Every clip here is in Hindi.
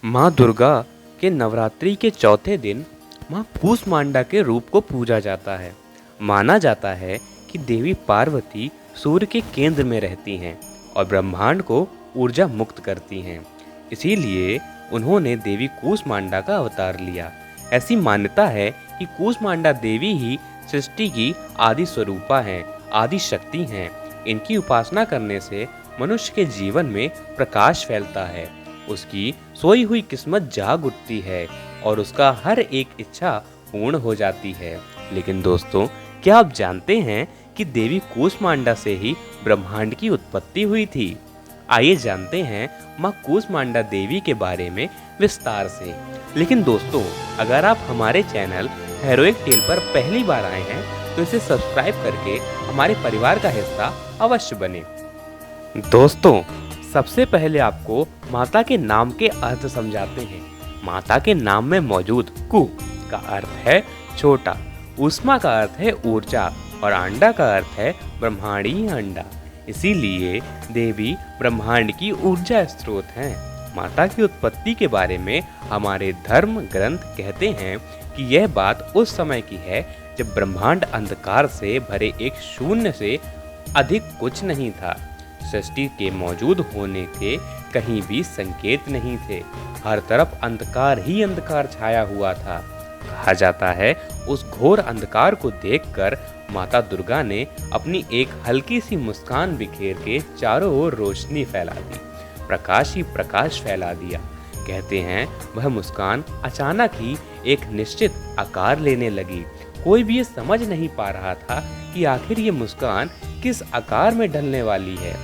माँ दुर्गा के नवरात्रि के चौथे दिन माँ कूष्मांडा के रूप को पूजा जाता है। माना जाता है कि देवी पार्वती सूर्य के केंद्र में रहती हैं और ब्रह्मांड को ऊर्जा मुक्त करती हैं। इसीलिए उन्होंने देवी कूष्मांडा का अवतार लिया। ऐसी मान्यता है कि कूष्मांडा देवी ही सृष्टि की आदि स्वरूपा हैं, आदि शक्ति हैं। इनकी उपासना करने से मनुष्य के जीवन में प्रकाश फैलता है, उसकी सोई हुई किस्मत जाग उठती है और उसका हर एक इच्छा पूर्ण हो जाती है। लेकिन दोस्तों, क्या आप जानते हैं कि देवी कूष्मांडा से ही ब्रह्मांड की उत्पत्ति हुई थी? आइए जानते हैं माँ कूष्मांडा देवी के बारे में विस्तार से। लेकिन दोस्तों, अगर आप हमारे चैनल हेरोइक टेल पर पहली बार आए हैं तो इसे सब्सक्राइब करके हमारे परिवार का हिस्सा अवश्य बने। दोस्तों, सबसे पहले आपको माता के नाम के अर्थ समझाते हैं। माता के नाम में मौजूद कु का अर्थ है छोटा, ऊष्मा का अर्थ है ऊर्जा और अंडा का अर्थ है ब्रह्मांडीय अंडा। इसीलिए देवी ब्रह्मांड की ऊर्जा स्रोत हैं। माता की उत्पत्ति के बारे में हमारे धर्म ग्रंथ कहते हैं कि यह बात उस समय की है जब ब्रह्मांड अंधकार से भरे एक शून्य से अधिक कुछ नहीं था। सृष्टि के मौजूद होने के कहीं भी संकेत नहीं थे। हर तरफ अंधकार ही अंधकार छाया हुआ था। कहा जाता है उस घोर अंधकार को देखकर माता दुर्गा ने अपनी एक हल्की सी मुस्कान बिखेर के चारों ओर रोशनी फैला दी, प्रकाश ही प्रकाश फैला दिया। कहते हैं वह मुस्कान अचानक ही एक निश्चित आकार लेने लगी। कोई भी ये समझ नहीं पा रहा था कि आखिर ये मुस्कान किस आकार में ढलने वाली है।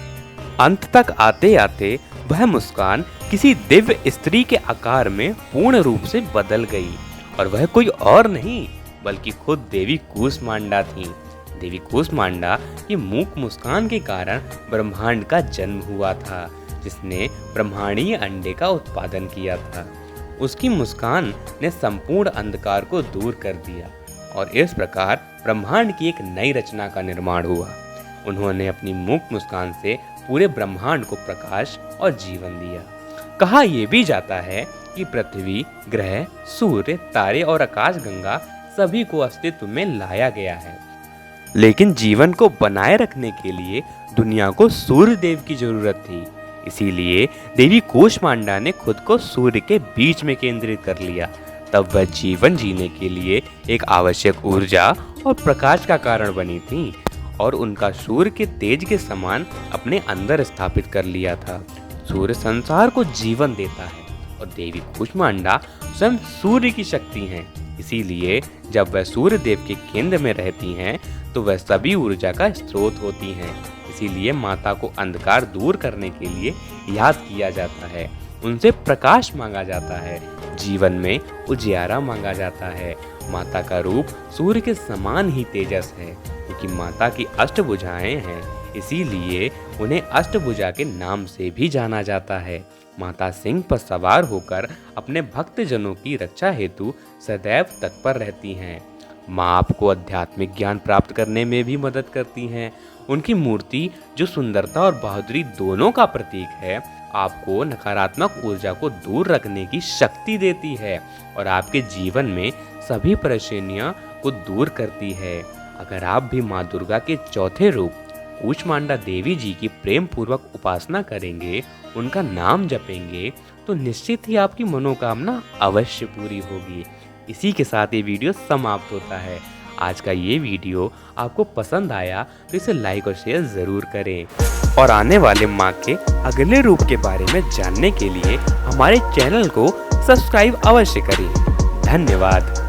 अंत तक आते आते वह मुस्कान किसी दिव्य स्त्री के आकार में पूर्ण रूप से बदल गई और वह कोई और नहीं बल्कि खुद देवी कूष्मांडा थी। देवी कूष्मांडा की मूक मुस्कान के कारण ब्रह्मांड का जन्म हुआ था, जिसने ब्रह्मांडीय अंडे का उत्पादन किया था। उसकी मुस्कान ने संपूर्ण अंधकार को दूर कर दिया और इस प्रकार ब्रह्मांड की एक नई रचना का निर्माण हुआ। उन्होंने अपनी मूक मुस्कान से पूरे ब्रह्मांड को प्रकाश और जीवन दिया। कहा यह भी जाता है कि पृथ्वी, ग्रह, सूर्य, तारे और आकाशगंगा सभी को अस्तित्व में लाया गया है। लेकिन जीवन को बनाए रखने के लिए दुनिया को सूर्य देव की जरूरत थी। इसीलिए देवी कूष्मांडा ने खुद को सूर्य के बीच में केंद्रित कर लिया। तब वह जीवन जीने के लिए एक आवश्यक ऊर्जा और प्रकाश का कारण बनी थी और उनका सूर्य के तेज के समान अपने अंदर स्थापित कर लिया था। सूर्य संसार को जीवन देता है और देवी कूष्मांडा स्वयं सूर्य की शक्ति हैं। इसीलिए जब वह सूर्य देव के केंद्र में रहती हैं तो वह सभी ऊर्जा का स्रोत होती हैं। इसीलिए माता को अंधकार दूर करने के लिए याद किया जाता है, उनसे प्रकाश मांगा जाता है, जीवन में उजियारा मांगा जाता है। माता का रूप सूर्य के समान ही तेजस है, क्योंकि माता की अष्टभुजाएं हैं। इसीलिए उन्हें अष्टभुजा के नाम से भी जाना जाता है। माता सिंह पर सवार होकर अपने भक्तजनों की रक्षा हेतु सदैव तत्पर रहती हैं। माँ आपको आध्यात्मिक ज्ञान प्राप्त करने में भी मदद करती हैं। उनकी मूर्ति, जो सुंदरता और बहादुरी दोनों का प्रतीक है, आपको नकारात्मक ऊर्जा को दूर रखने की शक्ति देती है और आपके जीवन में सभी परेशानियों को दूर करती है। अगर आप भी माँ दुर्गा के चौथे रूप कूष्मांडा देवी जी की प्रेम पूर्वक उपासना करेंगे, उनका नाम जपेंगे, तो निश्चित ही आपकी मनोकामना अवश्य पूरी होगी। इसी के साथ ये वीडियो समाप्त होता है। आज का ये वीडियो आपको पसंद आया तो इसे लाइक और शेयर ज़रूर करें और आने वाले माँ के अगले रूप के बारे में जानने के लिए हमारे चैनल को सब्सक्राइब अवश्य करें। धन्यवाद।